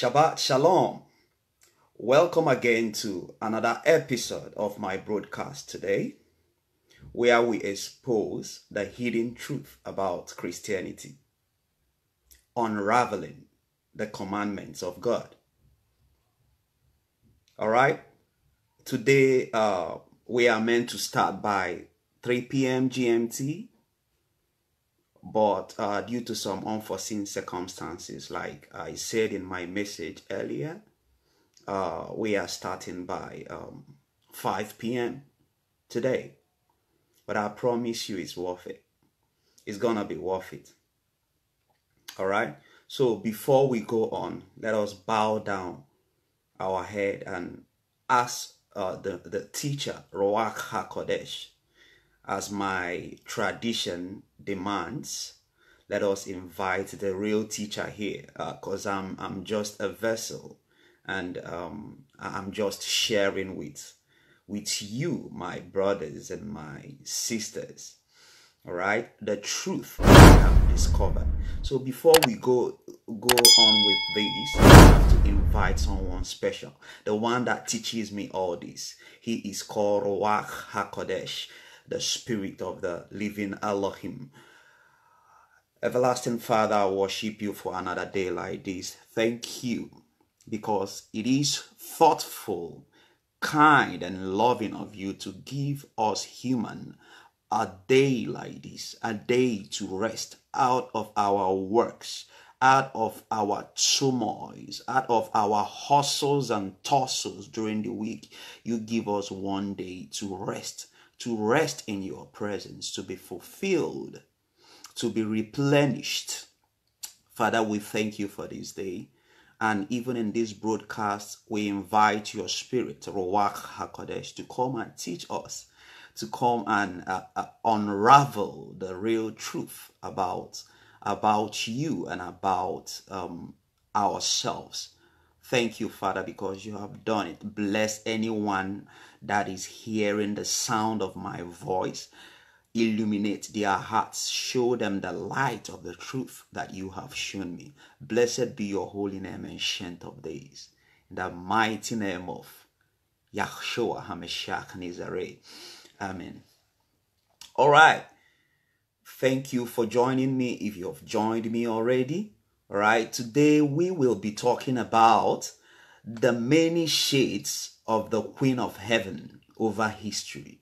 Shabbat Shalom. Welcome again to another episode of my broadcast today, where we expose the hidden truth about Christianity, unraveling the commandments of God. All right. Today, we are meant to start by 3 p.m. GMT, but due to some unforeseen circumstances, like I said in my message earlier, we are starting by 5 p.m. today. But I promise you it's worth it. It's gonna be worth it. All right. So before we go on, let us bow down our head and ask the teacher, Ruach HaKodesh, as my tradition demands. Let us invite the real teacher here, because I'm just a vessel, and I'm just sharing with you, my brothers and my sisters. All right, the truth I have discovered. So before we go on with this, I have to invite someone special, the one that teaches me all this. He is called Ruach HaKodesh, the Spirit of the Living Elohim. Everlasting Father, I worship you for another day like this. Thank you, because it is thoughtful, kind, and loving of you to give us human a day like this, a day to rest out of our works, out of our turmoils, out of our hustles and tussles during the week. You give us one day to rest in your presence, to be fulfilled, to be replenished. Father, we thank you for this day. And even in this broadcast, we invite your Spirit, Ruach HaKodesh, to come and teach us, to come and unravel the real truth about you and about ourselves. Thank you, Father, because you have done it. Bless anyone that is hearing the sound of my voice. Illuminate their hearts. Show them the light of the truth that you have shown me. Blessed be your holy name, Ancient of Days. In the mighty name of Yahshua HaMashiach Nazareth. Amen. All right. Thank you for joining me if you have joined me already. All right. Today we will be talking about the many shades of the Queen of Heaven over history.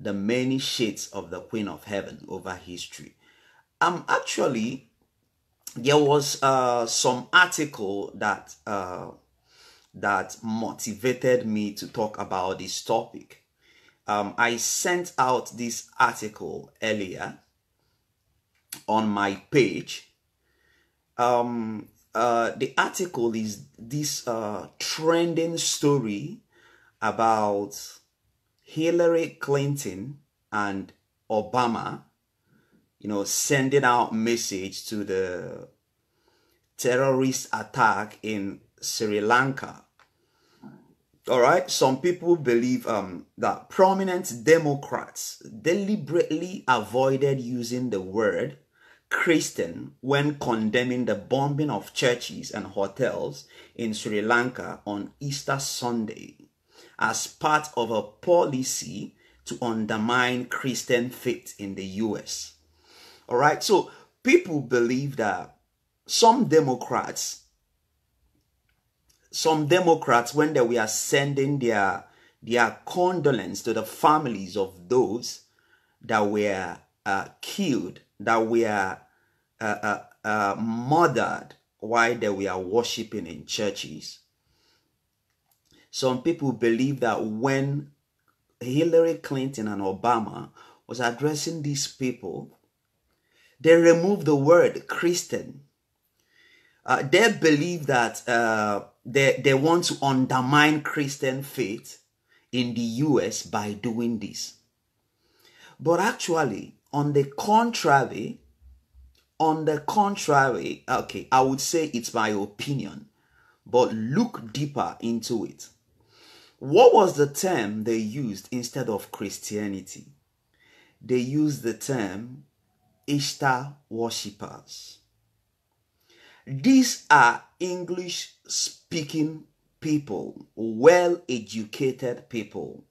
The many shades of the Queen of Heaven over history. Actually, there was some article that motivated me to talk about this topic. I sent out this article earlier on my page. The article is this trending story about Hillary Clinton and Obama, sending out message to the terrorist attack in Sri Lanka. All right. Some people believe that prominent Democrats deliberately avoided using the word Christian when condemning the bombing of churches and hotels in Sri Lanka on Easter Sunday as part of a policy to undermine Christian faith in the US. All right. So people believe that some Democrats, when they were sending their condolence to the families of those that were killed, that were murdered while they were worshiping in churches. Some people believe that when Hillary Clinton and Obama was addressing these people, they removed the word Christian. They believe that they want to undermine Christian faith in the US by doing this. But actually, on the contrary, okay, I would say it's my opinion, but look deeper into it. What was the term they used instead of Christianity? They used the term Easter worshippers. These are English speaking people, well educated people.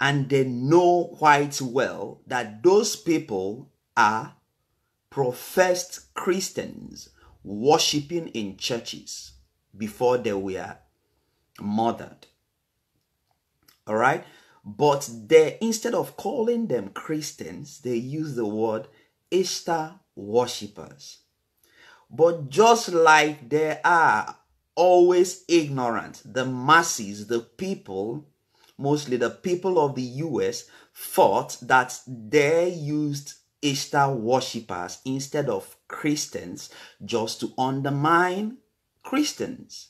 And they know quite well that those people are professed Christians worshiping in churches before they were murdered. All right? But they, instead of calling them Christians, they use the word Easter worshippers. But just like they are always ignorant, the masses, the people, mostly the people of the US, thought that they used Easter worshippers instead of Christians just to undermine Christians.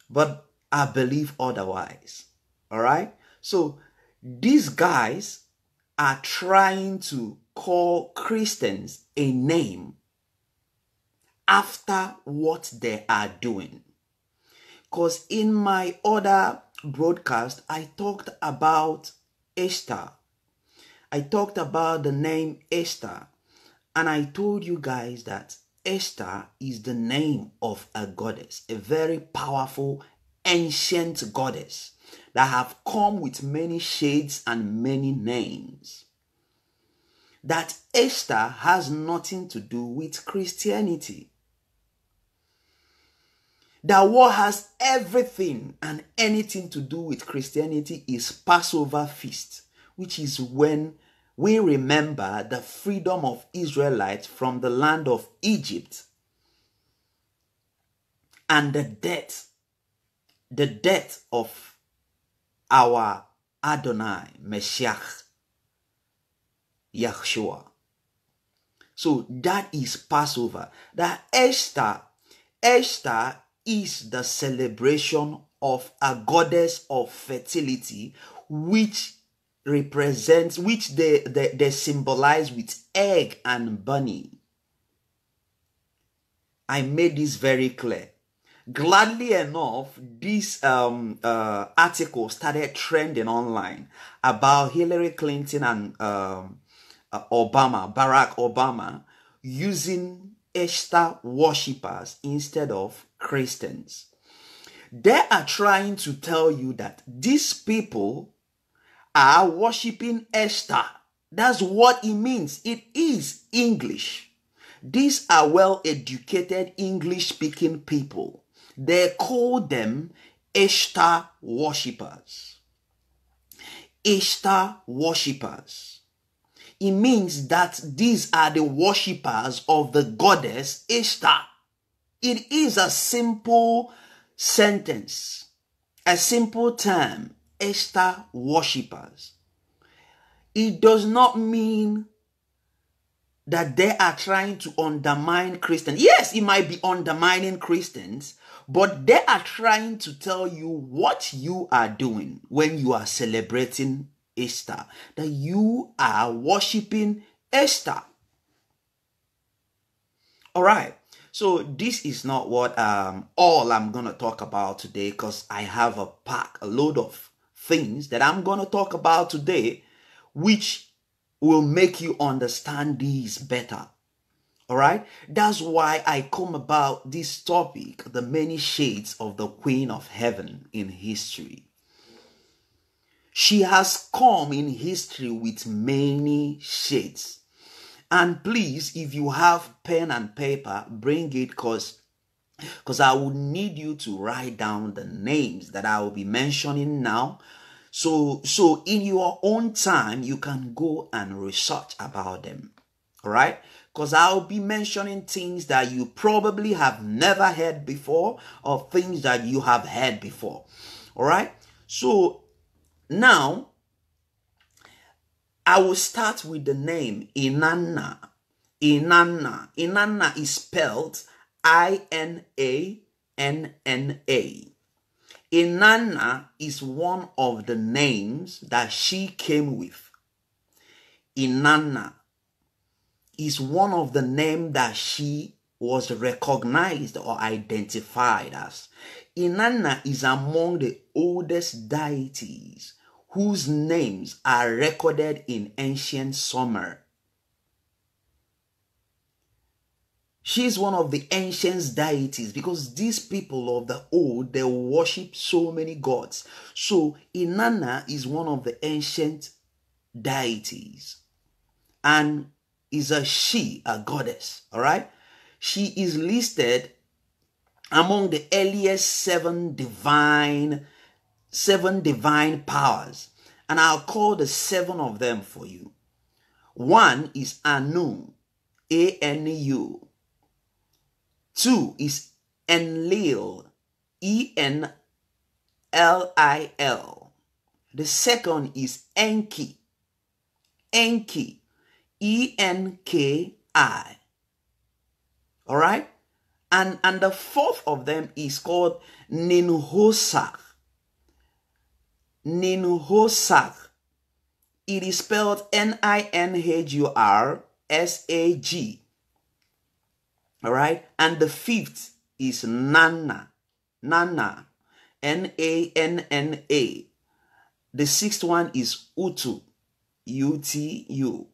But I believe otherwise. All right? So these guys are trying to call Christians a name after what they are doing. Because in my other broadcast, I talked about Esther. I talked about the name Esther. And I told you guys that Esther is the name of a goddess, a very powerful, ancient goddess that have come with many shades and many names. That Esther has nothing to do with Christianity. That what has everything and anything to do with Christianity is Passover feast, which is when we remember the freedom of Israelites from the land of Egypt and the death of our Adonai, Mashiach, Yahshua. So that is Passover. That Esther is the celebration of a goddess of fertility, which represents, which they symbolize with egg and bunny. I made this very clear. Gladly enough, this article started trending online about Hillary Clinton and Barack Obama, using Easter worshippers instead of Christians. They are trying to tell you that these people are worshiping Esther. That's what it means. It is English. These are well-educated English-speaking people. They call them Easter worshippers. Easter worshippers. It means that these are the worshippers of the goddess Esther. It is a simple sentence, a simple term, Esther worshippers. It does not mean that they are trying to undermine Christians. Yes, it might be undermining Christians, but they are trying to tell you what you are doing when you are celebrating Easter, that you are worshiping Esther. All right. So this is not what all I'm going to talk about today, because I have a load of things that I'm going to talk about today, which will make you understand these better. All right. That's why I come about this topic, the many shades of the Queen of Heaven in history. She has come in history with many shades. And please, if you have pen and paper, bring it, because I will need you to write down the names that I will be mentioning now. So in your own time, you can go and research about them. All right? Because I'll be mentioning things that you probably have never heard before, or things that you have heard before. All right? So now, I will start with the name Inanna. Inanna. Inanna is spelled Inanna. Inanna is one of the names that she came with. Inanna is one of the names that she was recognized or identified as. Inanna is among the oldest deities whose names are recorded in ancient Sumer. She's one of the ancient deities because these people of the old, they worship so many gods. So Inanna is one of the ancient deities and is a goddess. All right. She is listed among the earliest seven divine powers. And I'll call the seven of them for you. One is Anu, A-N-U. Two is Enlil, E-N-L-I-L. The second is Enki, E-N-K-I. All right? And the fourth of them is called Ninhursag. Ninhursag. It is spelled N-I-N-H-U-R-S-A-G. All right. And the fifth is Nanna. Nanna. N-A-N-N-A. The sixth one is Utu. U-T-U.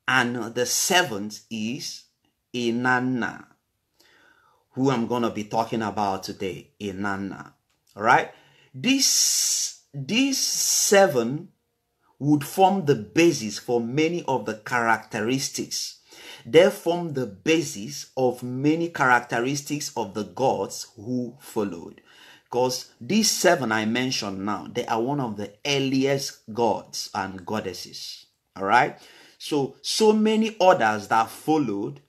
And the seventh is Inanna, who I'm going to be talking about today. Inanna. All right. These seven would form the basis for many of the characteristics. They form the basis of many characteristics of the gods who followed. Because these seven I mentioned now, they are one of the earliest gods and goddesses. All right. So many others that followed,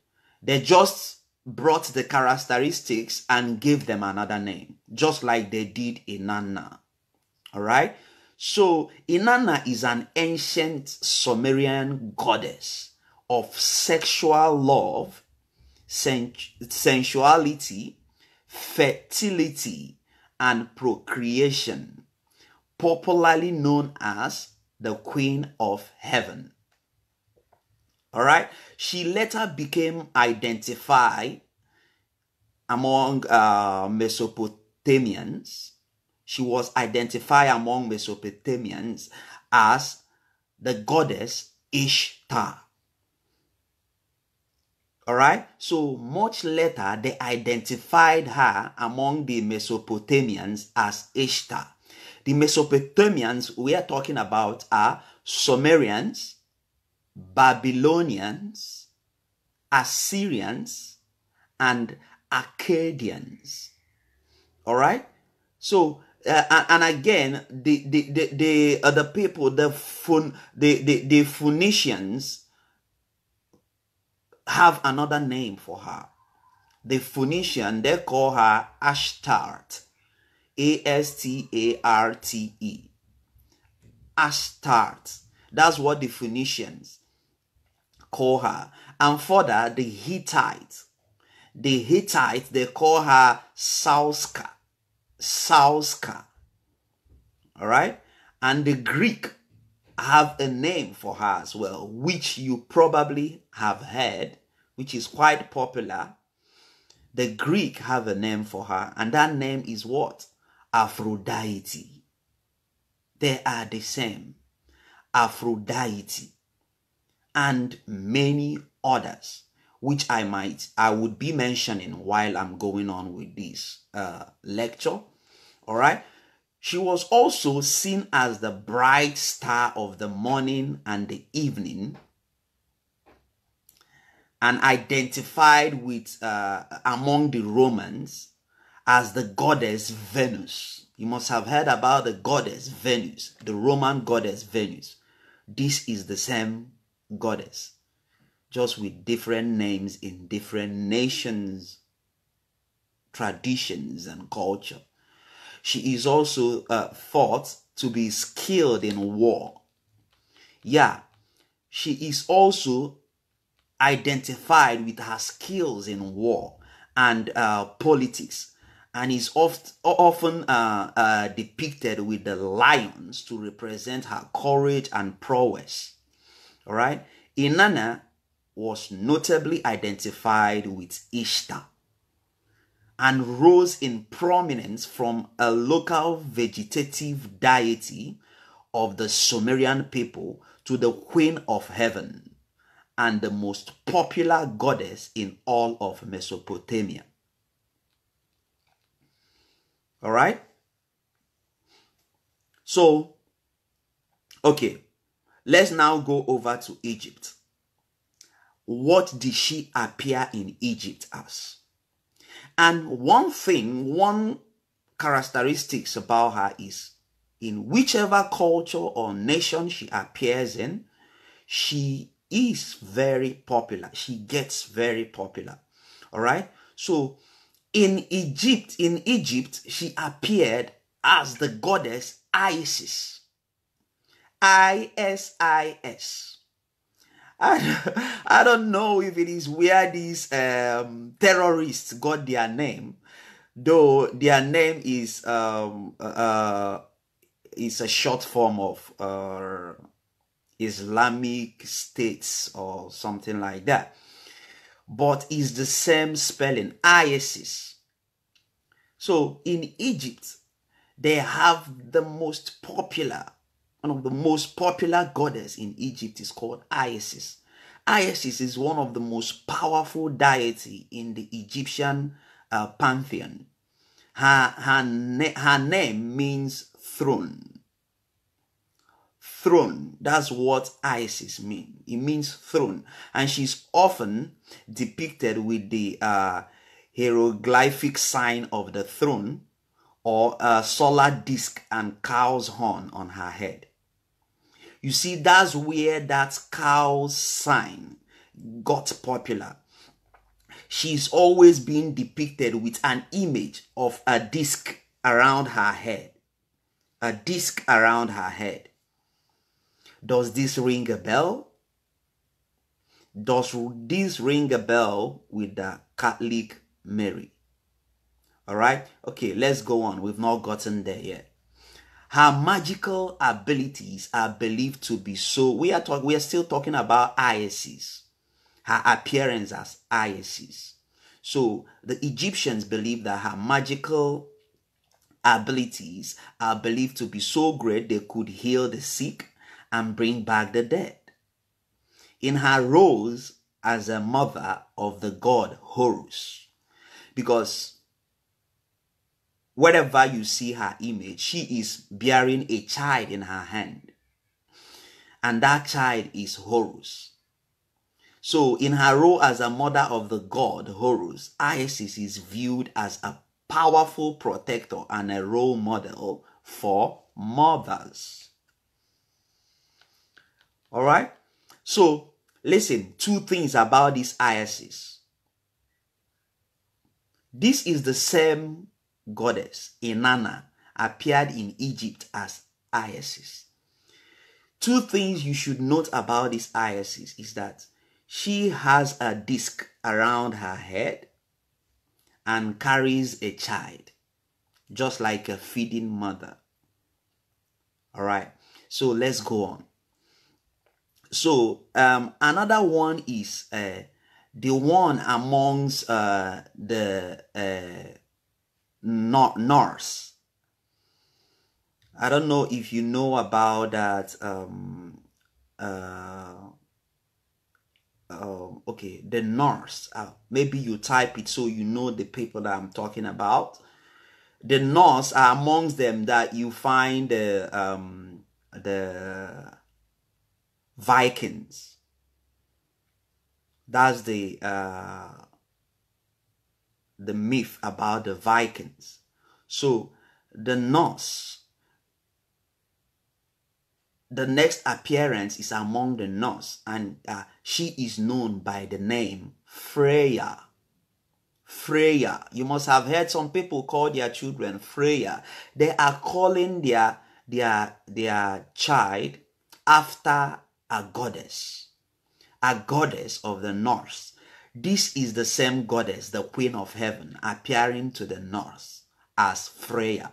they just brought the characteristics and gave them another name, just like they did Inanna. All right. So Inanna is an ancient Sumerian goddess of sexual love, sensuality, fertility, and procreation, popularly known as the Queen of Heaven. All right. She later became identified among Mesopotamians. She was identified among Mesopotamians as the goddess Ishtar. All right. So much later, they identified her among the Mesopotamians as Ishtar. The Mesopotamians we are talking about are Sumerians, Babylonians, Assyrians, and Akkadians. All right. So and again, the other people, the Phoenicians have another name for her. The Phoenician, they call her Ashtart, A-S-T-A-R-T-E. Ashtart. That's what the Phoenicians call her. And further, the Hittites, they call her Sauska. Sauska. All right. And the Greek have a name for her as well, which you probably have heard, which is quite popular. The Greek have a name for her, and that name is what? Aphrodite. They are the same. Aphrodite. And many others, which I would be mentioning while I'm going on with this lecture. All right. She was also seen as the bright star of the morning and the evening, and identified with among the Romans as the goddess Venus. You must have heard about the goddess Venus, the Roman goddess Venus. This is the same goddess, just with different names in different nations, traditions, and culture. She is also thought to be skilled in war. Yeah, she is also identified with her skills in war and politics, and is often depicted with the lions to represent her courage and prowess. All right. Inanna was notably identified with Ishtar and rose in prominence from a local vegetative deity of the Sumerian people to the Queen of Heaven and the most popular goddess in all of Mesopotamia. All right? So, okay, let's now go over to Egypt. What did she appear in Egypt as? And one characteristics about her is, in whichever culture or nation she appears in, she is very popular. She gets very popular. All right? So, in Egypt, she appeared as the goddess Isis. Isis. I don't know if it is where these terrorists got their name, though their name is a short form of Islamic States or something like that, but it's the same spelling, Isis. So in Egypt, they have one of the most popular goddess in Egypt is called Isis. Isis is one of the most powerful deity in the Egyptian pantheon. Her name means throne. Throne, that's what Isis means. It means throne. And she's often depicted with the hieroglyphic sign of the throne, or a solar disc and cow's horn on her head. You see, that's where that cow's sign got popular. She's always been depicted with an image of a disc around her head. A disc around her head. Does this ring a bell? Does this ring a bell with the Catholic Mary? All right. Okay, let's go on. We've not gotten there yet. Her magical abilities are believed to be so. We are still talking about Isis. Her appearance as Isis. So the Egyptians believe that her magical abilities are believed to be so great they could heal the sick and bring back the dead. In her roles as a mother of the god Horus, because wherever you see her image, she is bearing a child in her hand. And that child is Horus. So in her role as a mother of the god Horus, Isis is viewed as a powerful protector and a role model for mothers. All right? So listen, two things about this Isis. This is the same goddess, Inanna, appeared in Egypt as Isis. Two things you should note about this Isis is that she has a disc around her head and carries a child, just like a feeding mother. All right, so let's go on. So another one is the one amongst the Norse. I don't know if you know about that. Okay, the Norse. Maybe you type it so you know the people that I'm talking about. The Norse are amongst them that you find the Vikings. That's the myth about the Vikings. So the Norse, the next appearance is among the Norse, and she is known by the name Freya. Freya. You must have heard some people call their children Freya. They are calling their child after a goddess of the Norse. This is the same goddess, the Queen of Heaven, appearing to the Norse as Freya.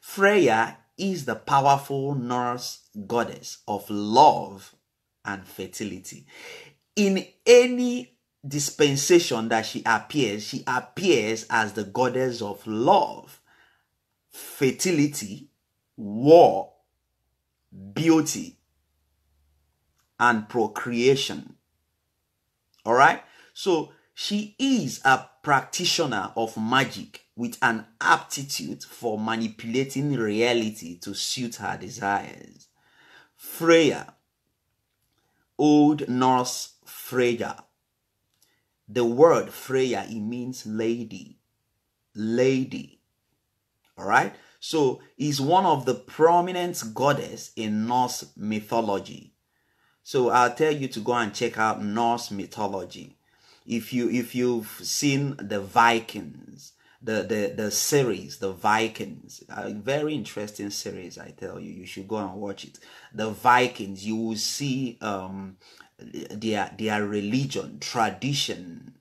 Freya is the powerful Norse goddess of love and fertility. In any dispensation that she appears as the goddess of love, fertility, war, beauty, and procreation. All right. So she is a practitioner of magic with an aptitude for manipulating reality to suit her desires. Freya, Old Norse Freya. The word Freya, it means lady. Lady. All right. So is one of the prominent goddess in Norse mythology. So I'll tell you to go and check out Norse mythology. If you've seen the Vikings, the series, the Vikings, a very interesting series, I tell you, you should go and watch it. The Vikings, you will see their religion, tradition,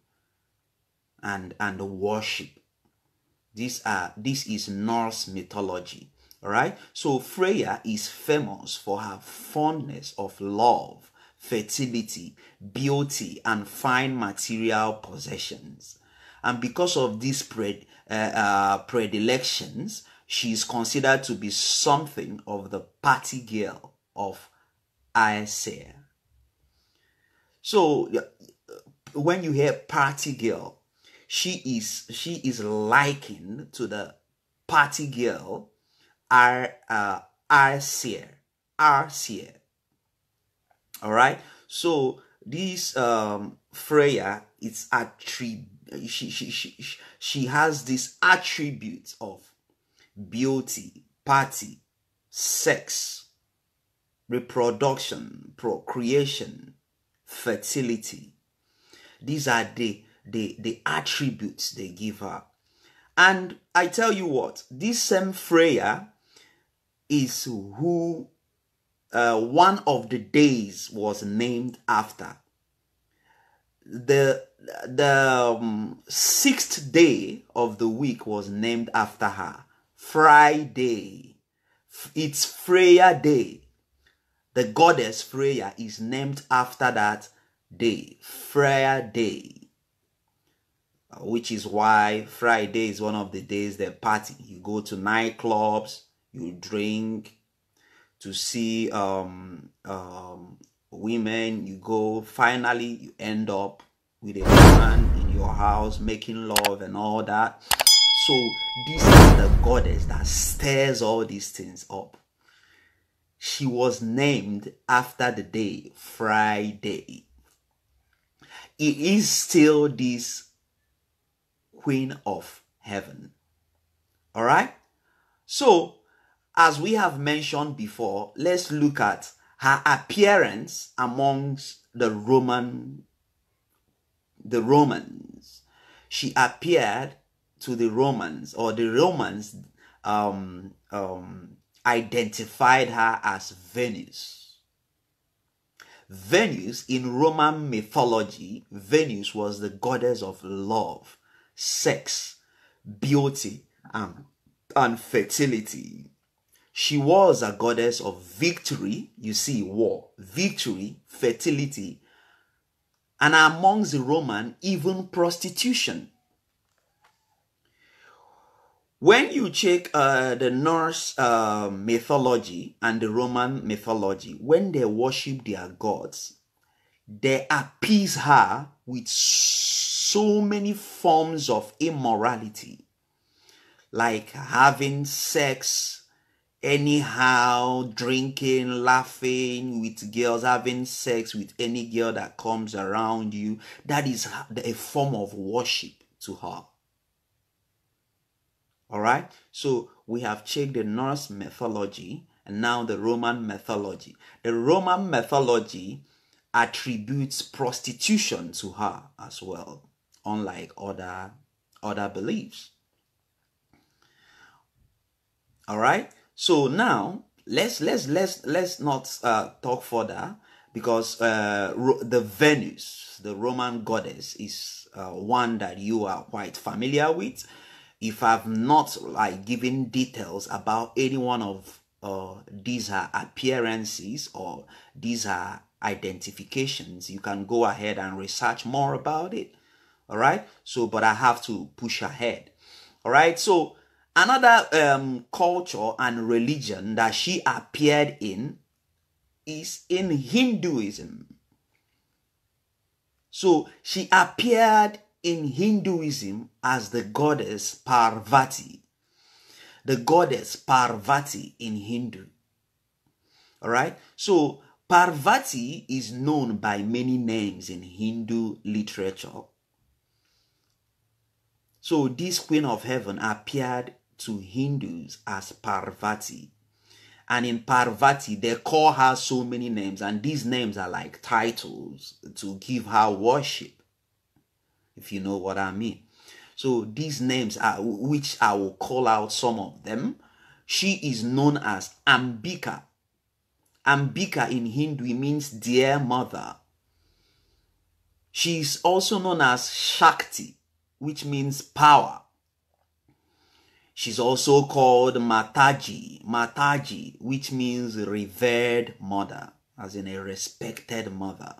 and worship. This is Norse mythology. All right. So Freya is famous for her fondness of love, fertility, beauty, and fine material possessions. And because of these predilections, she is considered to be something of the party girl of Aesir. So when you hear party girl, she is likened to the party girl Aesir. All right. So this Freya, it's she has this attributes of beauty, party, sex, reproduction, procreation, fertility. These are the attributes they give her. And I tell you what, this same Freya is who one of the days was named after. The sixth day of the week was named after her. Friday. It's Freya Day. The goddess Freya is named after that day. Freya Day. Which is why Friday is one of the days they party. You go to nightclubs, you drink, to see women, you go, finally you end up with a woman in your house making love and all that. So this is the goddess that stirs all these things up. She was named after the day Friday. It is still this Queen of Heaven. All right. So as we have mentioned before, let's look at her appearance amongst the Romans. She appeared to the Romans, or the Romans identified her as Venus. Venus, in Roman mythology, Venus was the goddess of love, sex, beauty, and fertility. She was a goddess of victory, you see, war, victory, fertility, and amongst the Roman, even prostitution. When you check the Norse mythology and the Roman mythology, when they worship their gods, they appease her with so many forms of immorality, like having sex anyhow, drinking, laughing with girls, having sex with any girl that comes around you. That is a form of worship to her. All right. So we have checked the Norse mythology and now the Roman mythology. The Roman mythology attributes prostitution to her as well, unlike other beliefs. All right. So now let's not talk further, because the Venus, the Roman goddess, is one that you are quite familiar with. If I've not given details about any one of these appearances or these identifications, you can go ahead and research more about it. All right. So, but I have to push ahead. All right. So another culture and religion that she appeared in is in Hinduism. So she appeared in Hinduism as the goddess Parvati. The goddess Parvati in Hindu. All right. So Parvati is known by many names in Hindu literature. So this Queen of Heaven appeared to Hindus as Parvati. And in Parvati, they call her so many names. And these names are like titles to give her worship, if you know what I mean. So these names are, which I will call out some of them. She is known as Ambika. Ambika in Hindu means dear mother. She is also known as Shakti, which means power. She's also called Mataji, Mataji, which means revered mother, as in a respected mother.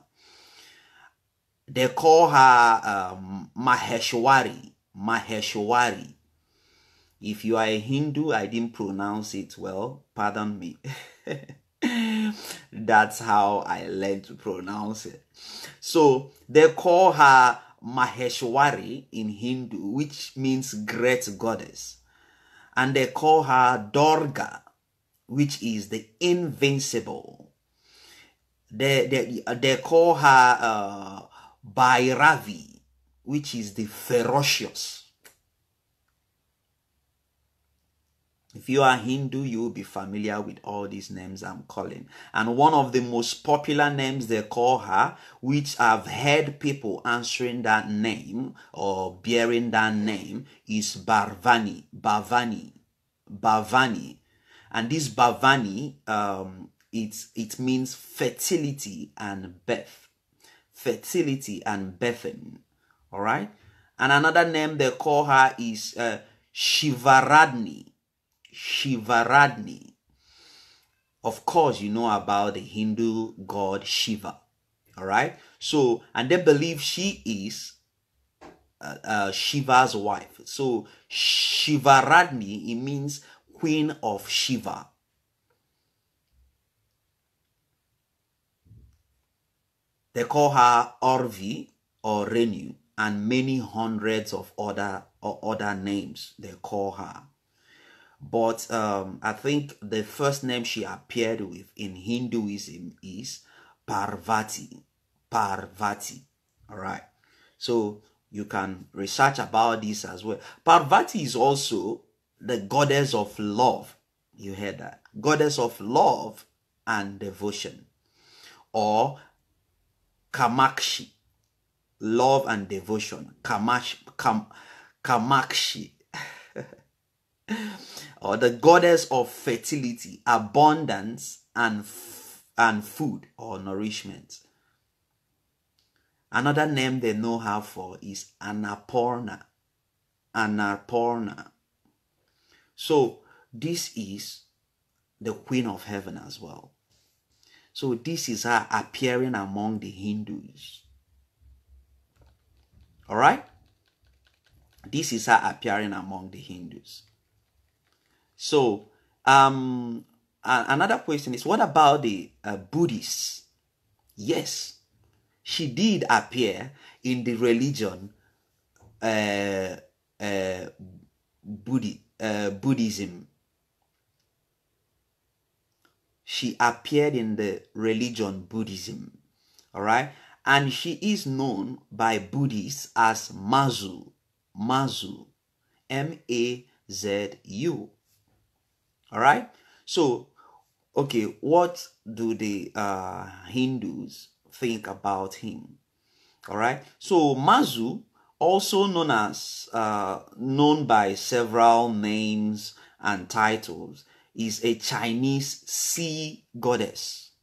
They call her Maheshwari, Maheshwari. If you are a Hindu, I didn't pronounce it well, pardon me. That's how I learned to pronounce it. So they call her Maheshwari in Hindu, which means great goddess. And they call her Durga, which is the invincible. They call her Bhairavi, which is the ferocious. If you are Hindu, you will be familiar with all these names I'm calling. And one of the most popular names they call her, which I've heard people answering that name or bearing that name, is Bhavani. Bhavani. Bhavani. And this Bhavani, it means fertility and birth. Fertility and birthing. All right? And another name they call her is Shivaradni. Shivaradni. Of course, you know about the Hindu god Shiva. All right. So, and they believe she is Shiva's wife. So, Shivaradni, it means Queen of Shiva. They call her Orvi or Renu, and many hundreds of other names they call her. But I think the first name she appeared with in Hinduism is Parvati. Parvati. All right. So you can research about this as well. Parvati is also the goddess of love. You heard that? Goddess of love and devotion. Or Kamakshi. Love and devotion. Kamakshi. Or the goddess of fertility, abundance, and food or nourishment. Another name they know her for is Annapurna. Annapurna. So this is the Queen of Heaven as well. So this is her appearing among the Hindus. All right? This is her appearing among the Hindus. So, another question is, what about the Buddhists? Yes, she did appear in the religion Buddhism. She appeared in the religion Buddhism. All right, and she is known by Buddhists as Mazu. Mazu, M-A-Z-U. All right. So, okay, what do the Hindus think about him? All right. So Mazu, also known by several names and titles, is a Chinese sea goddess.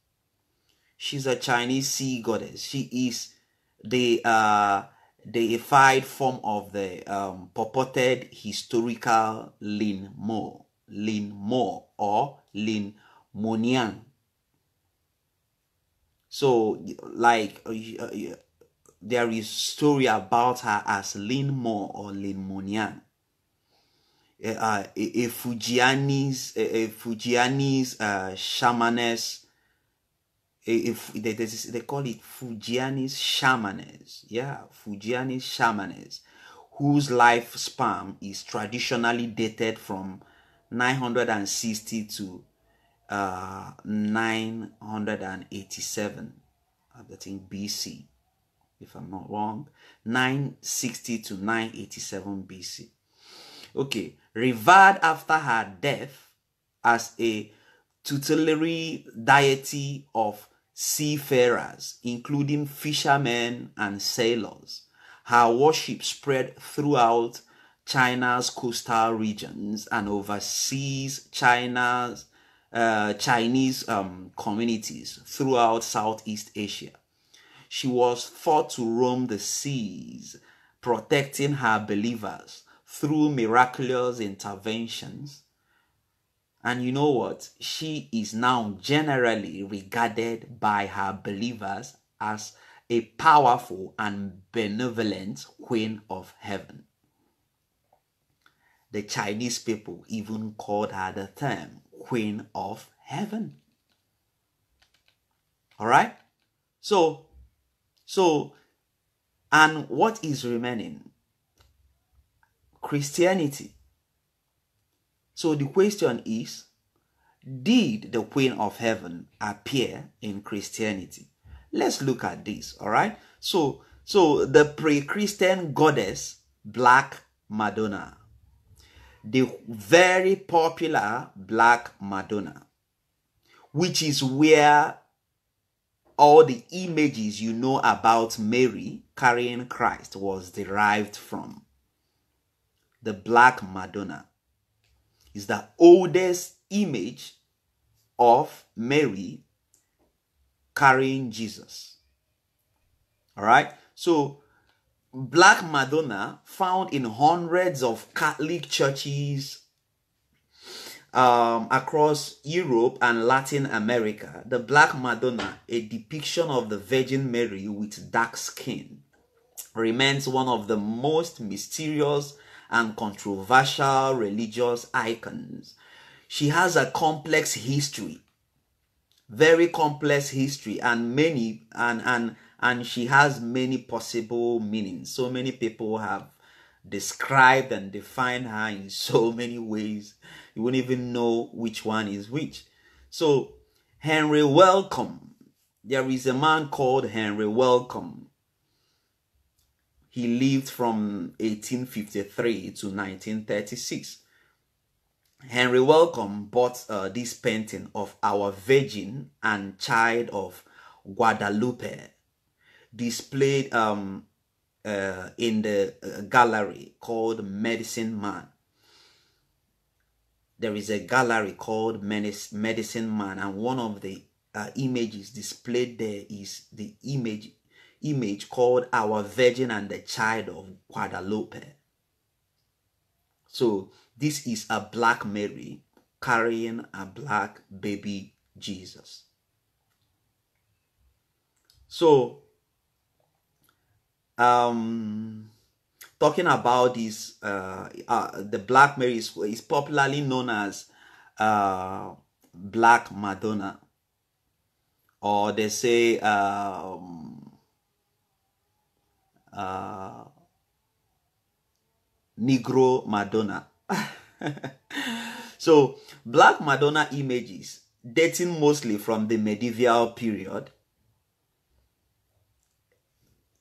She's a Chinese sea goddess. She is the deified form of the purported historical Lin Mo. Lin Mo or Lin Monian. So, like, there is story about her as Lin Mo or Lin Monian. A Fujianese shamaness If they call it Fujianese shamans, yeah, Fujianese shamans, whose lifespan is traditionally dated from 960 to 987, I think BC, if I'm not wrong, 960 to 987 BC. Okay, revered after her death as a tutelary deity of seafarers, including fishermen and sailors. Her worship spread throughout China's coastal regions and overseas Chinese communities throughout Southeast Asia. She was thought to roam the seas, protecting her believers through miraculous interventions. And you know what? She is now generally regarded by her believers as a powerful and benevolent queen of heaven. The Chinese people even called her the term Queen of Heaven. All right? So, and what is remaining? Christianity. So the question is, did the Queen of Heaven appear in Christianity? Let's look at this, all right? So the pre-Christian goddess Black Madonna, the very popular Black Madonna, which is where all the images you know about Mary carrying Christ was derived from. The Black Madonna is the oldest image of Mary carrying Jesus. All right. So Black Madonna, found in hundreds of Catholic churches across Europe and Latin America. The Black Madonna, a depiction of the Virgin Mary with dark skin, remains one of the most mysterious and controversial religious icons. She has a complex history, very complex history, and she has many possible meanings. So many people have described and defined her in so many ways. You wouldn't even know which one is which. So Henry Wellcome, there is a man called Henry Wellcome. He lived from 1853 to 1936. Henry Wellcome bought this painting of Our Virgin and Child of Guadalupe, displayed in the gallery called Medicine Man. There is a gallery called Medicine Man, and one of the images displayed there is the image called Our Virgin and the Child of Guadalupe. So this is a Black Mary carrying a black baby Jesus. So talking about this, the Black Mary is popularly known as Black Madonna, or they say Negro Madonna. So Black Madonna images dating mostly from the medieval period.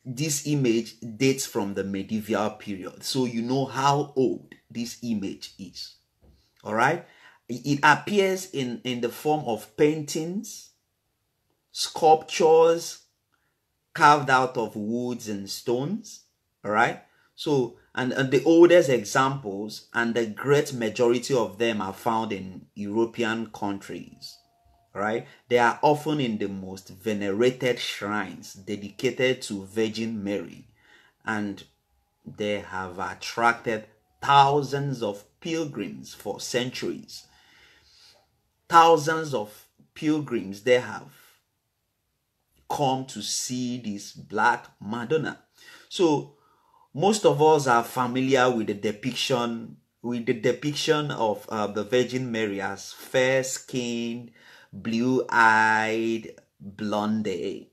This image dates from the medieval period, so you know how old this image is. All right, it appears in the form of paintings, sculptures carved out of woods and stones. All right, so and the oldest examples and the great majority of them are found in European countries. Right? They are often in the most venerated shrines dedicated to Virgin Mary, and they have attracted thousands of pilgrims for centuries. Thousands of pilgrims they have come to see this Black Madonna. So most of us are familiar with the depiction of the Virgin Mary as fair-skinned, blue-eyed, Blonde.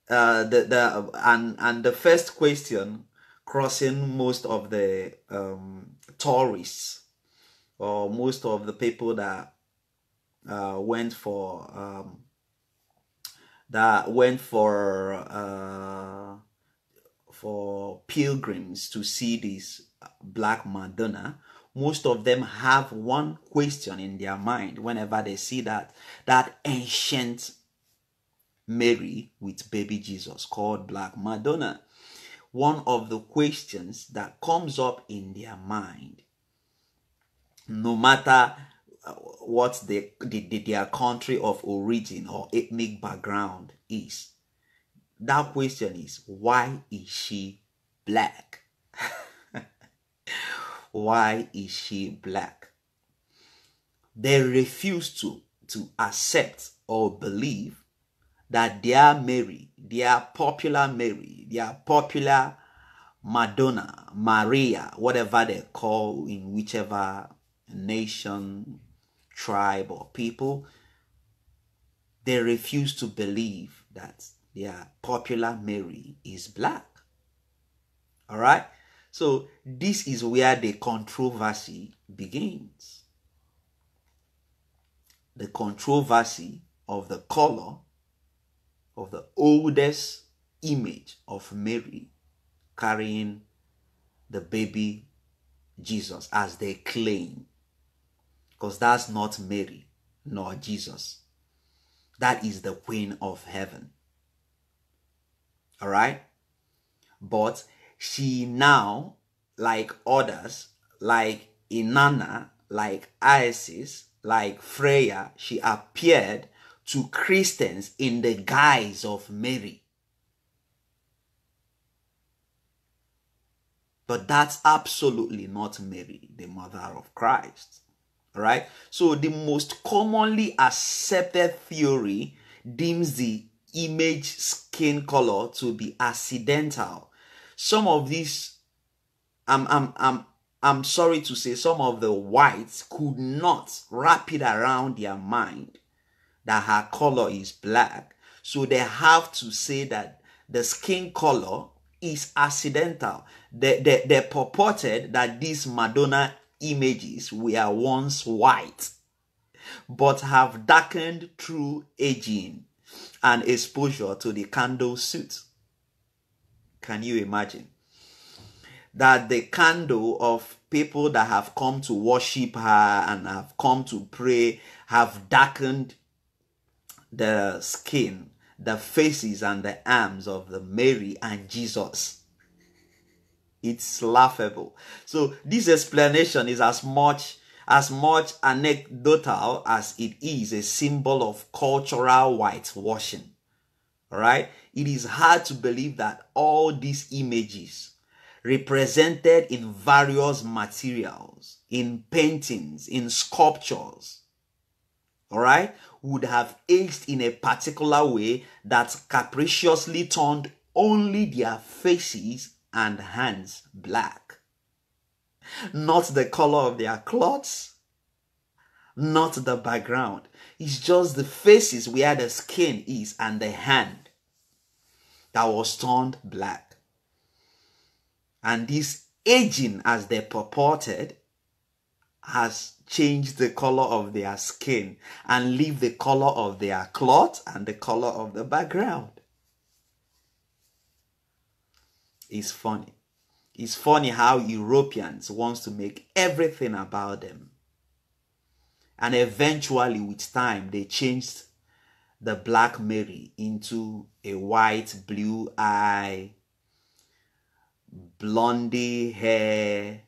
And the first question crossing most of the tourists, or most of the people that went for pilgrims to see this Black Madonna. Most of them have one question in their mind whenever they see that ancient Mary with baby Jesus called Black Madonna. One of the questions that comes up in their mind, no matter what their country of origin or ethnic background is, that question is, why is she black? Why is she black? They refuse to accept or believe that their Mary, their popular Madonna, Maria, whatever they call in whichever nation, tribe, or people, they refuse to believe that their popular Mary is black. All right? So this is where the controversy begins. The controversy of the color of the oldest image of Mary carrying the baby Jesus, as they claim. Because that's not Mary nor Jesus. That is the Queen of Heaven. All right? But she now, like others, like Inanna, like Isis, like Freya, she appeared to Christians in the guise of Mary. But that's absolutely not Mary, the mother of Christ. All right? So the most commonly accepted theory deems the image skin color to be accidental. Some of these, I'm sorry to say, some of the whites could not wrap it around their mind that her color is black. So they have to say that the skin color is accidental. They purported that these Madonna images were once white, but have darkened through aging and exposure to the candle soot. Can you imagine? That the candle of people that have come to worship her and have come to pray have darkened the skin, the faces and the arms of the Mary and Jesus. It's laughable. So this explanation is as much anecdotal as it is a symbol of cultural whitewashing. All right? It is hard to believe that all these images represented in various materials, in paintings, in sculptures, all right, would have aged in a particular way that capriciously turned only their faces and hands black. Not the color of their clothes, not the background. It's just the faces where the skin is and the hand that was turned black. And this aging, as they purported, has changed the color of their skin and leave the color of their cloth and the color of the background. It's funny. It's funny how Europeans want to make everything about them. And eventually, with time, they changed the Black Mary into a white, blue eye, blondie hair,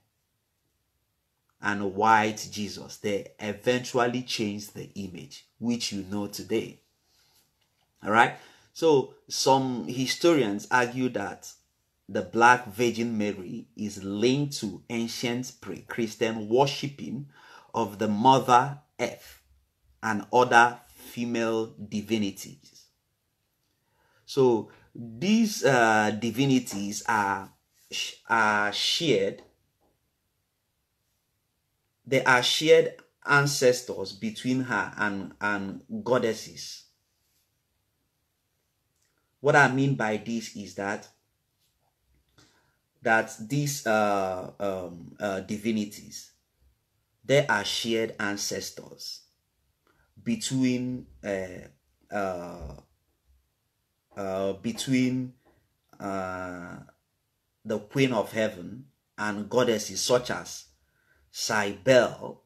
and white Jesus. They eventually changed the image, which you know today. All right. So some historians argue that the Black Virgin Mary is linked to ancient pre-Christian worshipping of the Mother Earth and other female divinities. So these divinities are shared. They are shared ancestors between her and goddesses. What I mean by this is that these divinities, they are shared ancestors between the Queen of Heaven and goddesses such as Cybele,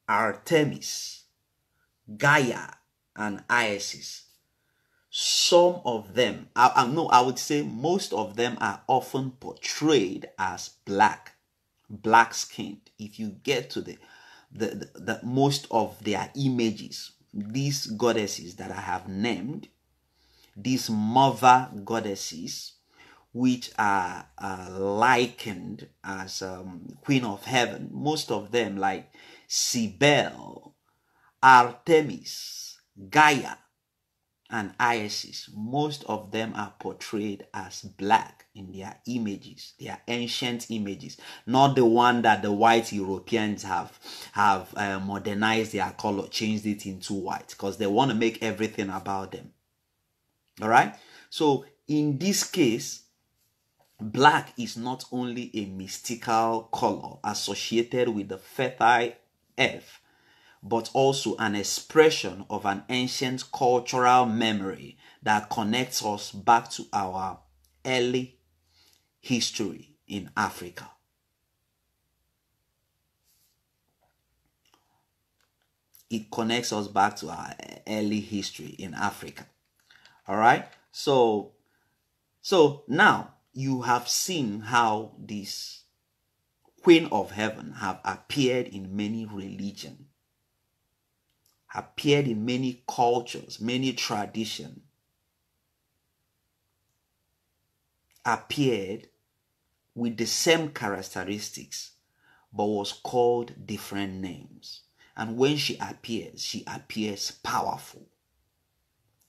Artemis, Gaia, and Isis. Some of them, I would say most of them are often portrayed as black skinned. If you get to the most of their images, these goddesses that I have named, these mother goddesses, which are likened as Queen of Heaven, most of them like Cybele, Artemis, Gaia, and Isis, most of them are portrayed as black in their images, their ancient images, not the one that the white Europeans have modernized their color, changed it into white, because they want to make everything about them. All right. So in this case, black is not only a mystical color associated with the fertile earth, but also an expression of an ancient cultural memory that connects us back to our early history in Africa. It connects us back to our early history in Africa. All right. So now you have seen how this Queen of Heaven have appeared in many religions, appeared in many cultures, many traditions, appeared with the same characteristics, but was called different names. And when she appears powerful.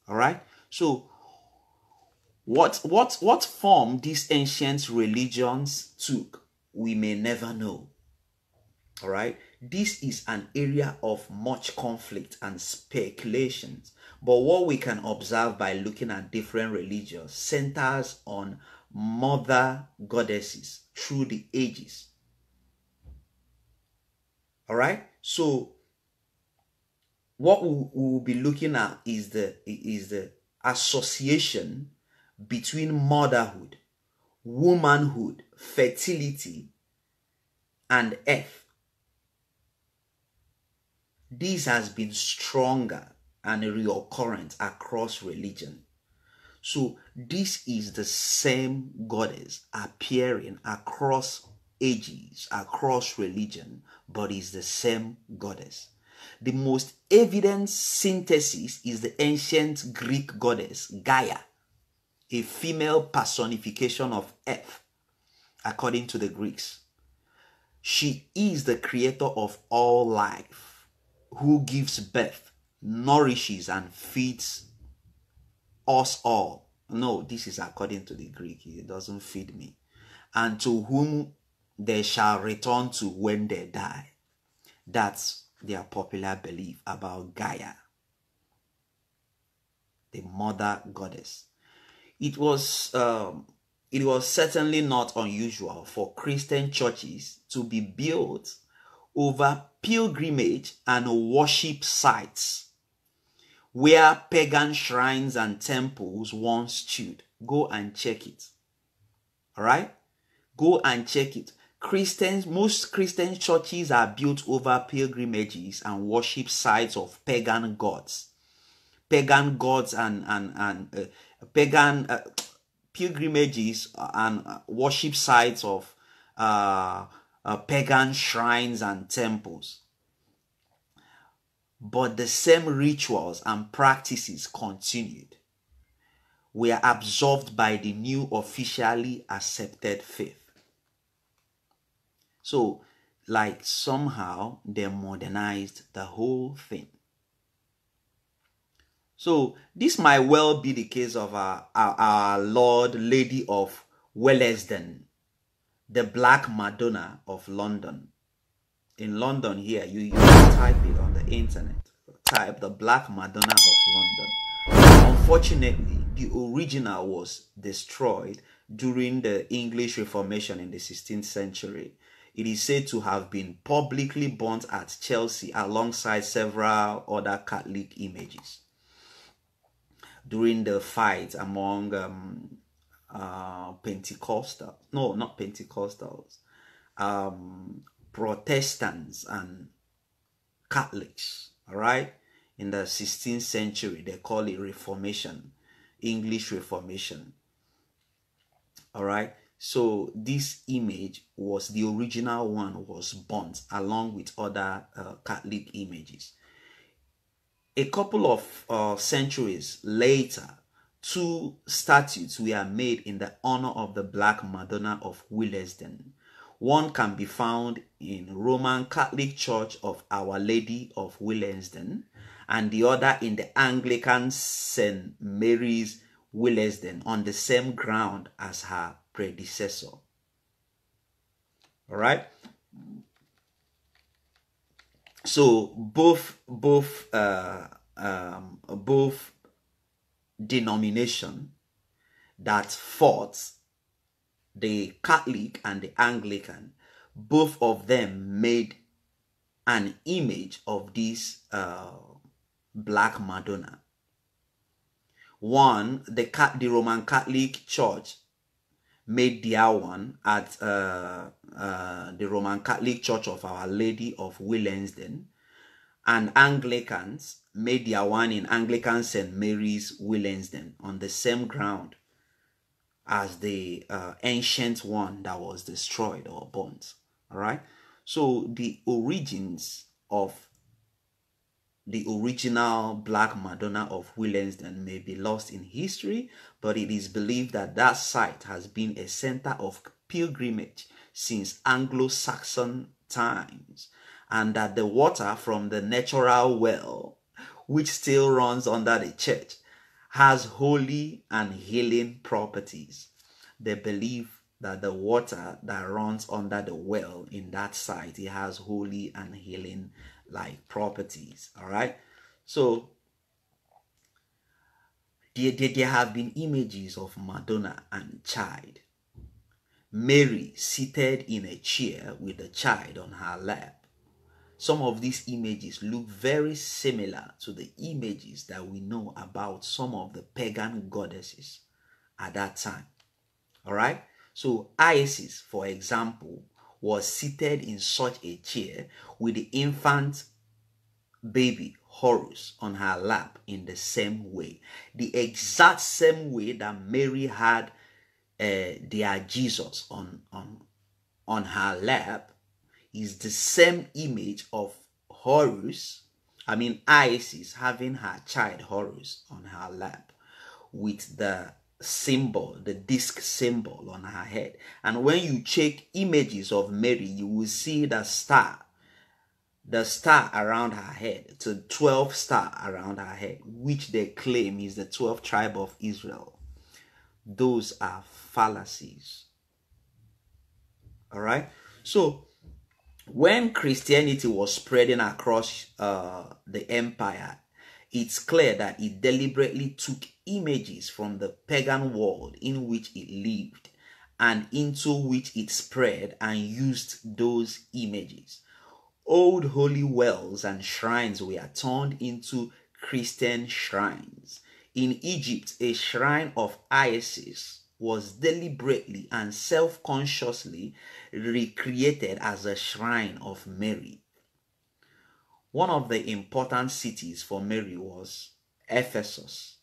All right. So what form these ancient religions took, we may never know. All right. This is an area of much conflict and speculations. But what we can observe by looking at different religions centers on mother goddesses through the ages. All right. So what we will be looking at is the association between motherhood, womanhood, fertility, and earth. This has been stronger and recurrent across religion. So this is the same goddess appearing across ages, across religion, but is the same goddess. The most evident synthesis is the ancient Greek goddess Gaia, a female personification of earth, according to the Greeks. She is the creator of all life, who gives birth, nourishes, and feeds us all. No, this is according to the Greek. It doesn't feed me. And to whom they shall return to when they die. That's their popular belief about Gaia, the mother goddess. It was certainly not unusual for Christian churches to be built over pilgrimage and worship sites where pagan shrines and temples once stood. Go and check it. All right? Go and check it. Most Christian churches are built over pilgrimages and worship sites of pagan gods. Pagan gods and pagan pilgrimages and worship sites of pagan shrines and temples. But the same rituals and practices continued, were absorbed by the new officially accepted faith. So, like somehow they modernized the whole thing. So, this might well be the case of our Lord Lady of Wellesden, the Black Madonna of London. In London here, you type it on the internet. Type the Black Madonna of London. Unfortunately, the original was destroyed during the English Reformation in the 16th century. It is said to have been publicly burnt at Chelsea alongside several other Catholic images during the fight among Pentecostals, no, not Pentecostals, Protestants and Catholics, all right? In the 16th century, they call it Reformation, English Reformation, all right? So this image was, the original one was burnt along with other Catholic images. A couple of centuries later, 2 statues were made in the honor of the Black Madonna of Willesden. One can be found in Roman Catholic Church of Our Lady of Willesden, and the other in the Anglican St. Mary's Willesden, on the same ground as her predecessor. All right. So both denomination that fought, the Catholic and the Anglican, both of them made an image of this Black Madonna. One, the Roman Catholic Church made their one at the Roman Catholic Church of Our Lady of Willesden, and Anglicans made their one in Anglican St. Mary's Willesden, on the same ground as the ancient one that was destroyed or burnt. All right. So the origins of the original Black Madonna of Willesden may be lost in history, but it is believed that that site has been a center of pilgrimage since Anglo-Saxon times, and that the water from the natural well, which still runs under the church, has holy and healing properties. They believe that the water that runs under the well in that site, it has holy and healing like properties. All right. So there have been images of Madonna and child. Mary seated in a chair with the child on her lap. Some of these images look very similar to the images that we know about some of the pagan goddesses at that time. All right. So Isis, for example, was seated in such a chair with the infant baby Horus on her lap in the same way. The exact same way that Mary had their Jesus on her lap is the same image of Horus, Isis having her child Horus on her lap with the symbol, the disc symbol on her head. And when you check images of Mary, you will see the star around her head. It's a 12 star around her head, which they claim is the 12th tribe of Israel. Those are fallacies. All right. So when Christianity was spreading across the empire, it's clear that it deliberately took images from the pagan world in which it lived and into which it spread and used those images. Old holy wells and shrines were turned into Christian shrines. In Egypt, a shrine of Isis was deliberately and self-consciously recreated as a shrine of Mary. One of the important cities for Mary was Ephesus,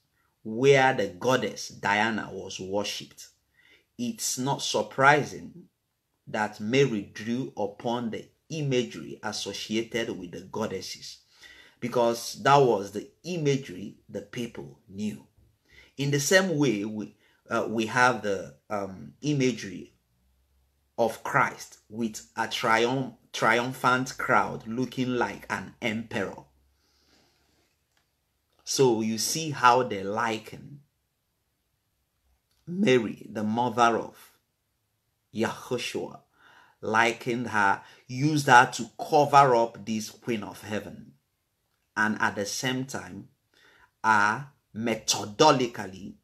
where the goddess Diana was worshipped. It's not surprising that Mary drew upon the imagery associated with the goddesses, because that was the imagery the people knew. In the same way, we have the imagery of Christ with a triumphant crowd looking like an emperor. So you see how they liken Mary, the mother of Yahushua, likened her, used her to cover up this Queen of Heaven, and at the same time are methodologically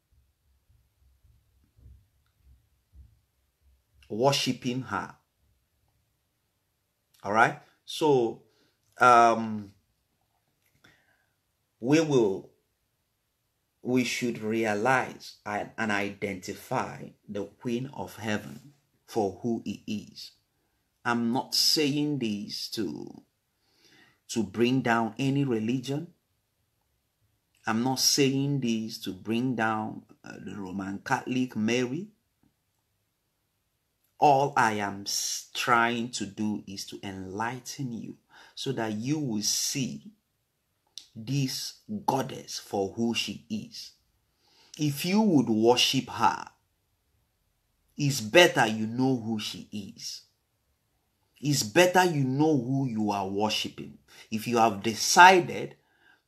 worshiping her. All right. So we should realize and identify the Queen of Heaven for who he is. I'm not saying this to bring down any religion. I'm not saying this to bring down the Roman Catholic Mary. All I am trying to do is to enlighten you so that you will see this goddess for who she is. If you would worship her, it's better you know who she is. It's better you know who you are worshiping. If you have decided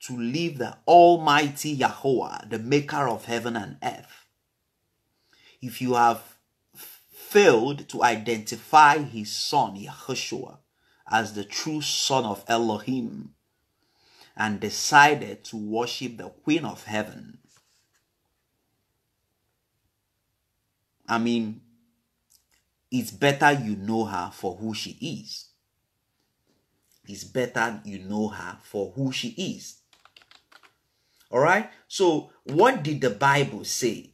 to leave the Almighty Yahweh, the maker of heaven and earth, if you have failed to identify his son Yahushua as the true son of Elohim and decided to worship the Queen of Heaven, I mean, it's better you know her for who she is. It's better you know her for who she is. All right? So, what did the Bible say?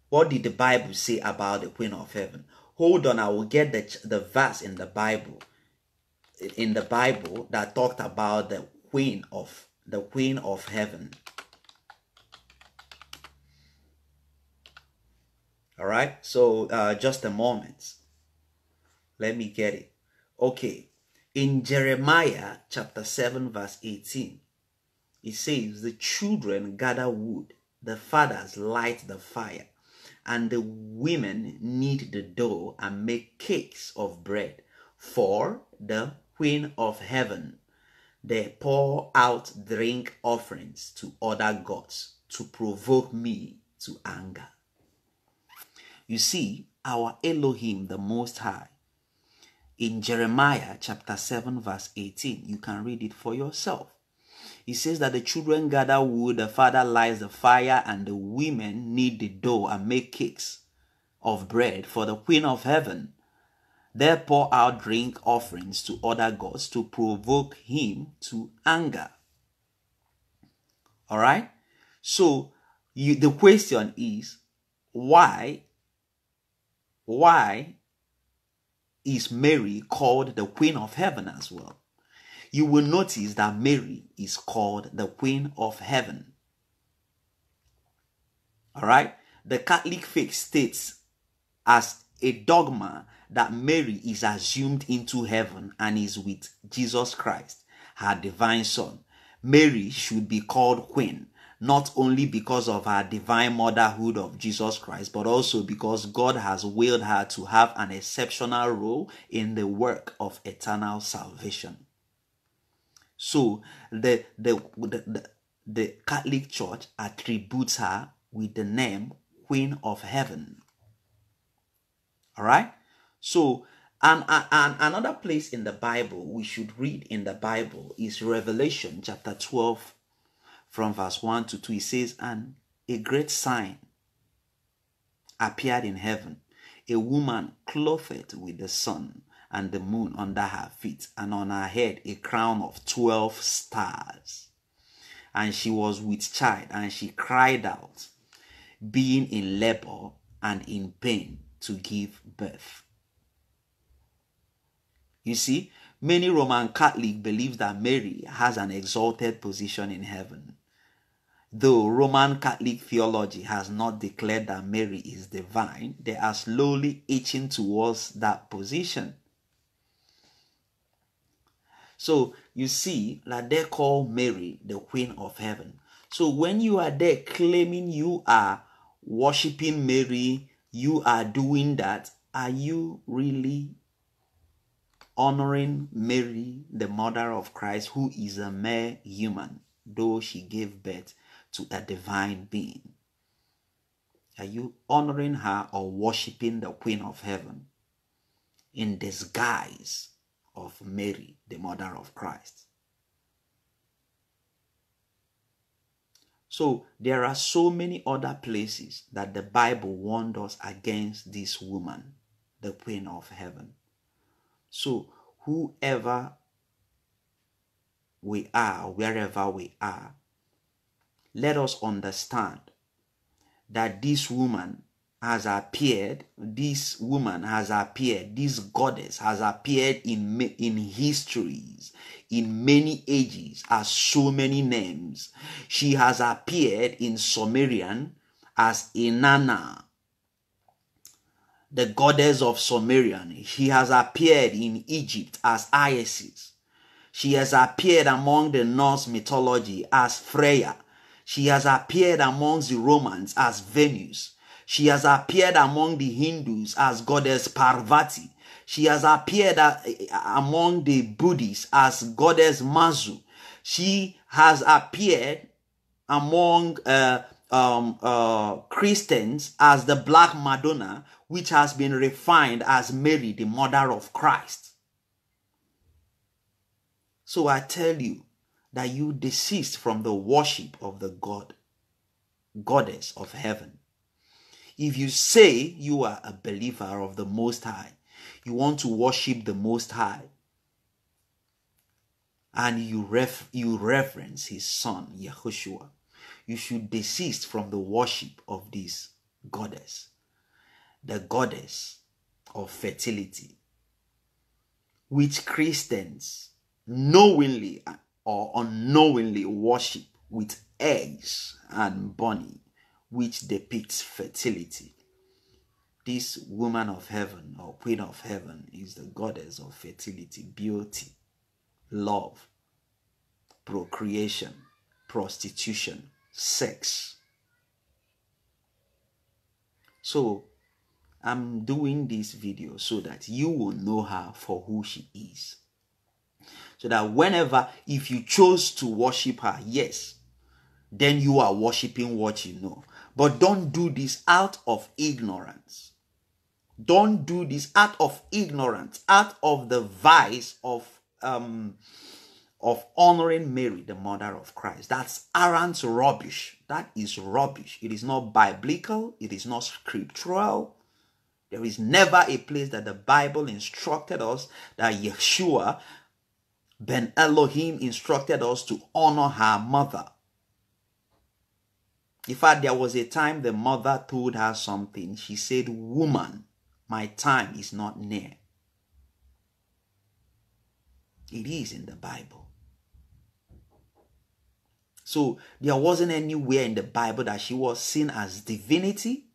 What did the Bible say about the Queen of Heaven? Hold on, I will get the verse in the Bible. In the Bible that talked about the Queen of Heaven. All right? So, just a moment. Let me get it. Okay. In Jeremiah chapter 7 verse 18, it says, the children gather wood, the fathers light the fire, and the women knead the dough and make cakes of bread for the Queen of Heaven. They pour out drink offerings to other gods to provoke me to anger. You see, our Elohim, the Most High, in Jeremiah chapter 7 verse 18, you can read it for yourself. It says that the children gather wood, the father lights the fire, and the women knead the dough and make cakes of bread for the Queen of Heaven. They pour out drink offerings to other gods to provoke him to anger. All right? So, the question is, why is Mary called the Queen of Heaven as well? You will notice that Mary is called the Queen of Heaven. All right? The Catholic faith states as a dogma that Mary is assumed into heaven and is with Jesus Christ, her divine son. Mary should be called Queen, not only because of her divine motherhood of Jesus Christ, but also because God has willed her to have an exceptional role in the work of eternal salvation. So the Catholic Church attributes her with the name Queen of Heaven. All right? So, and another place in the Bible we should read in the Bible is Revelation chapter 12 from verse 1 to 2. It says, and a great sign appeared in heaven, a woman clothed with the sun and the moon under her feet, and on her head a crown of 12 stars. And she was with child, and she cried out, being in labor and in pain to give birth. You see, many Roman Catholics believe that Mary has an exalted position in heaven. Though Roman Catholic theology has not declared that Mary is divine, they are slowly itching towards that position. So you see that they call Mary the Queen of Heaven. So when you are there claiming you are worshiping Mary, you are doing that, are you really honoring Mary, the mother of Christ, who is a mere human, though she gave birth to a divine being? Are you honoring her or worshiping the Queen of Heaven in disguise of Mary, the mother of Christ? So there are so many other places that the Bible warned us against this woman, the Queen of Heaven. So whoever we are, wherever we are, let us understand that this woman has appeared, this goddess has appeared in histories, in many ages, as so many names. She has appeared in Sumerian as Inanna, the goddess of Sumerian. She has appeared in Egypt as Isis. She has appeared among the Norse mythology as Freya. She has appeared amongst the Romans as Venus. She has appeared among the Hindus as goddess Parvati. She has appeared among the Buddhists as goddess Mazu. She has appeared among Christians as the Black Madonna, which has been refined as Mary, the mother of Christ. So I tell you that you desist from the worship of the goddess of heaven. If you say you are a believer of the Most High, you want to worship the Most High, and you reverence his son, Yahushua, you should desist from the worship of this goddess, the goddess of fertility, which Christians knowingly or unknowingly worship with eggs and bunny, which depicts fertility. This woman of heaven or queen of heaven is the goddess of fertility, beauty, love, procreation, prostitution, sex. So I'm doing this video so that you will know her for who she is. So that whenever, if you chose to worship her, yes, then you are worshiping what you know. But don't do this out of ignorance. Don't do this out of ignorance, out of the vice of honoring Mary, the mother of Christ. That's arrant rubbish. That is rubbish. It is not biblical. It is not scriptural. There is never a place that the Bible instructed us, that Yeshua ben Elohim instructed us to honor her mother. In fact, there was a time the mother told her something. She said, "Woman, my time is not near." It is in the Bible. So there wasn't anywhere in the Bible that she was seen as divinity.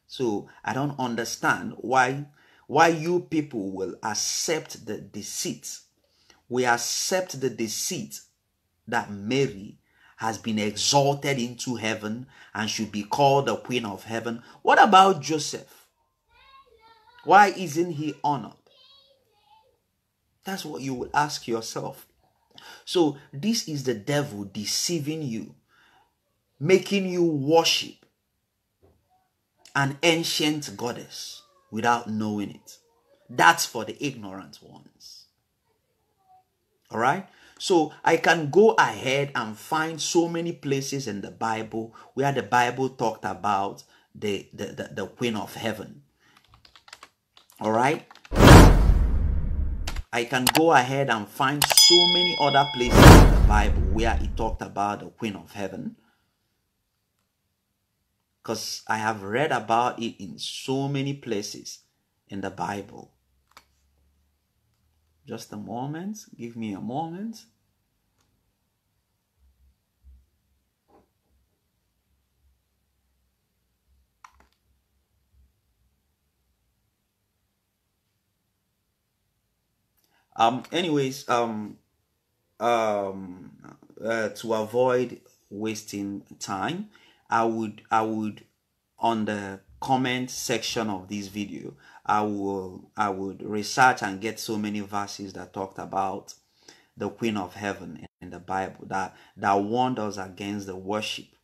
So I don't understand why you people will accept the deceit. We accept the deceit that Mary has been exalted into heaven and should be called the Queen of Heaven. What about Joseph? Why isn't he honored? That's what you will ask yourself. So this is the devil deceiving you, making you worship an ancient goddess without knowing it. That's for the ignorant ones. All right? So I can go ahead and find so many places in the Bible where the Bible talked about the Queen of Heaven. All right? I can go ahead and find so many other places in the Bible where it talked about the Queen of Heaven, because I have read about it in so many places in the Bible. Just a moment. Give me a moment. Anyways, to avoid wasting time, I would on the comment section of this video, I would research and get so many verses that talked about the Queen of Heaven in the Bible, that warned us against the worship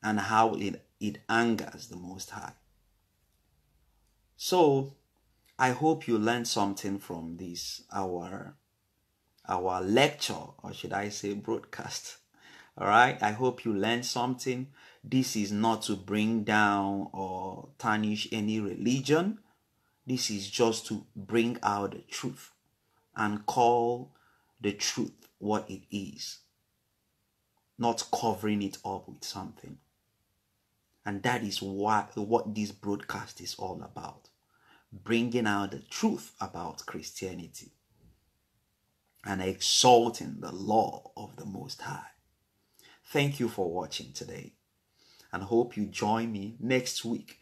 and how it angers the Most High. So I hope you learned something from this, our lecture, or should I say broadcast. All right. I hope you learned something. This is not to bring down or tarnish any religion. This is just to bring out the truth and call the truth what it is, not covering it up with something. And that is what this broadcast is all about. Bringing out the truth about Christianity and exalting the law of the Most High. Thank you for watching today, and hope you join me next week.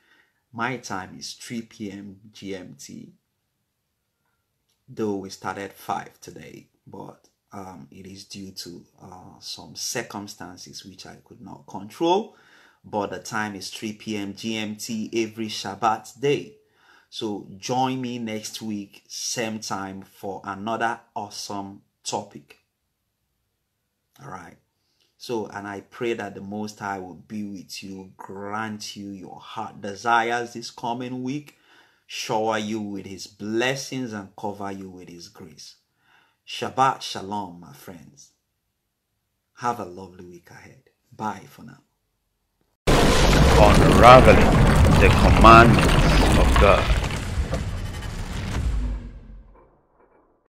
My time is 3 p.m. GMT, though we started 5 today, but it is due to some circumstances which I could not control. But the time is 3 p.m. GMT every Shabbat day. So join me next week, same time, for another awesome topic. All right. So, and I pray that the Most High will be with you, grant you your heart desires this coming week, shower you with his blessings, and cover you with his grace. Shabbat Shalom, my friends. Have a lovely week ahead. Bye for now. Unraveling the commandments of God.